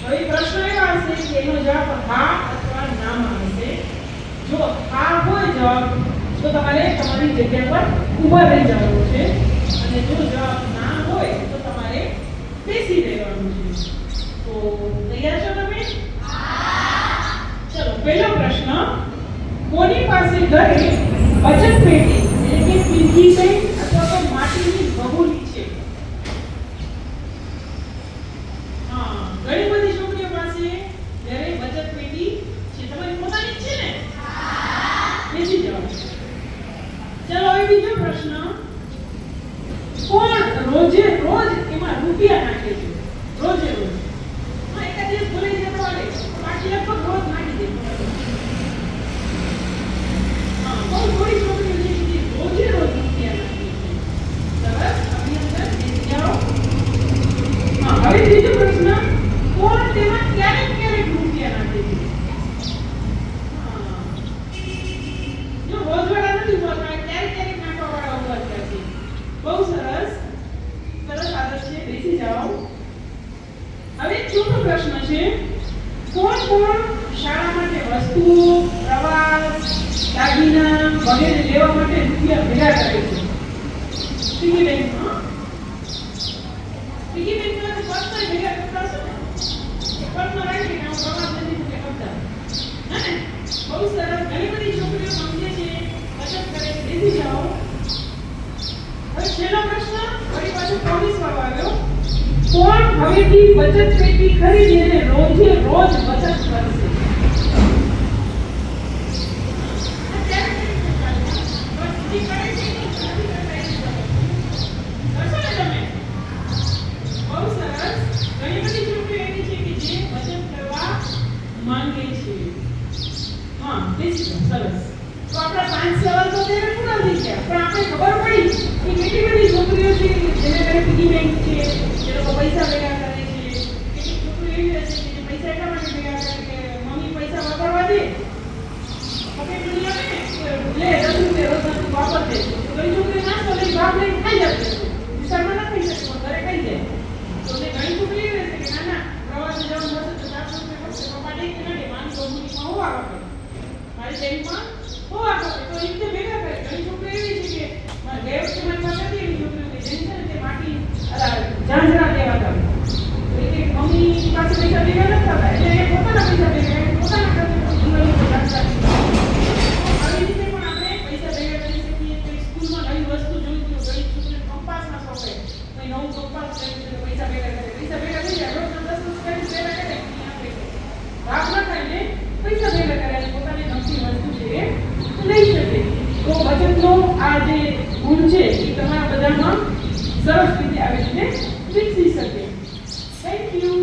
હવે પ્રશ્ન એવો હશે કે એનો જવાબ હા અથવા ના માં હશે. જો હા હોય જવાબ તો તમારે તમારી જગ્યા પર ઊભા રહી જવાનું છે અને જો જવાબ ના હોય તો તમારે બેસી રહેવાનું છે. તો તૈયાર છો તમે? ચલો પહેલો પ્રશ્ન, કોની પાસે ઘરે બચત પેટી એટલે કે પિગ્ગી બેંક અથવા તો માટીની બહુલી છે? હા, ઘણી બધી છોકરીઓ પાસે ઘરે બચત પેટી છે. તમારી પોતાની જ છે ને? બેસી જાઓ. ચલો હવે બીજો પ્રશ્ન, કોણ રોજે રોજ એમાં રૂપિયા નાખે છે? રોજે રોજ. હા, એકાદ દિવસ ભૂલી જતો હોય બાકી લગભગ રોજ નાખી દે. હા, બહુ થોડી છોકરીઓ છે જે રોજે રોજ રૂપિયા નાખે છે. સરસ, અભિનંદન, બેસી જાઓ. હા, હવે ત્રીજો પ્રશ્ન, કોણ તેમાં ક્યારેક ક્યારેક રૂપિયા નાખે છે? જો રોજવાળા નથી બોલતા, ક્યારેક ક્યારેક નાખવા વાળા ઉભા થયા છે. બહુ સરસ, સરસ આદત છે, બેસી જાઓ. હવે ચોથો પ્રશ્ન છે, કોણ કોણ શાળા માટે વસ્તુઓ, પ્રવાસ, દાગીના વગેરે લેવા માટે રૂપિયા ભેગા કરે છે? પિગી બેંકમાં. પિગી બેંકમાં તો પર્સનલ ભેગા કરતા હશો ને? પર્સનલ રાખીને હું પ્રવાસ નથી કે કરતા હે ને? બહુ સરસ, ઘણી બધી છોકરીઓ સમજે છે, બચત કરે છે. બેસી જાઓ. હવે છેલ્લો પ્રશ્ન, ફરી પાછો પ્રોમિસ વાળો આવ્યો, કોણ હવેથી બચત પેટી ખરીદીને રોજે રોજ બચત કરશે? માંગે છે. હા, બેસી જાઓ. સરસ. તો આપણા 5 સવાલ તો તેને પૂરા થઈ ગયા, પણ આપણે ખબર પડી કે કેટલી બધી છોકરીઓ છે જેને ઘરે પિગી બેંક છે, જે લોકો પૈસા ભેગા કરે છે. કેટલીક છોકરીઓ એવી હશે કે જે પૈસા એટલા માટે ભેગા કરે કે મમ્મી પૈસા વાપરવા દે, પોકેટ મની આવે ને લે 10 રૂપિયા રોજ તું વાપર દે. તો ઘણી છોકરીઓ નાસ્તો લઈ ભાગ લઈને ખાઈ જતી હશે. વિચારમાં ન થઈ શકે, ઘરે ખાઈ જાય. તો ઘણી છોકરીઓ એવી હશે કે ના ના પ્રવાસે જવાનું હશે તો 400 રૂપિયા પડશે, પપ્પા દે કે ના દે, મારી કંપનીમાં હોવા આપે, મારી બેંકમાં હોવા આપે, તો એ રીતે ભેગા કરે. ઘણી છોકરીઓ એવી છે કે મારા બે વખતે મારી પાસે હતી એવી છોકરીઓ કે જેની છે ને તે માટી ઝાંઝરા દેવાતા હોય. તો એ કે મમ્મી પાસે પૈસા ભેગા નથી થતા એટલે એ પોતાના પૈસા ભેગા કરે, પોતાના ખર્ચે જીવનની ઝાંઝરા. આવી રીતે પણ આપણે પૈસા ભેગા કરી શકીએ. કોઈ સ્કૂલમાં નવી વસ્તુ જોઈતી હોય, ઘણી છોકરીઓ કંપાસના શોખ હોય, કોઈ નવું કંપાસ લેવું છે તો પૈસા ભેગા કરે, પૈસા ભેગા થઈ જાય રોજ 10 રૂપિયા ભેગા કરે, ભાગ ન થાય ને પૈસા ભેગા કરે અને પોતાની ગમતી વસ્તુ છે એ લઈ શકે. તો બચતનો આ જે ગુણ છે એ તમારા બધામાં સરસ રીતે આવી રીતે વિકસી શકે. Thank you.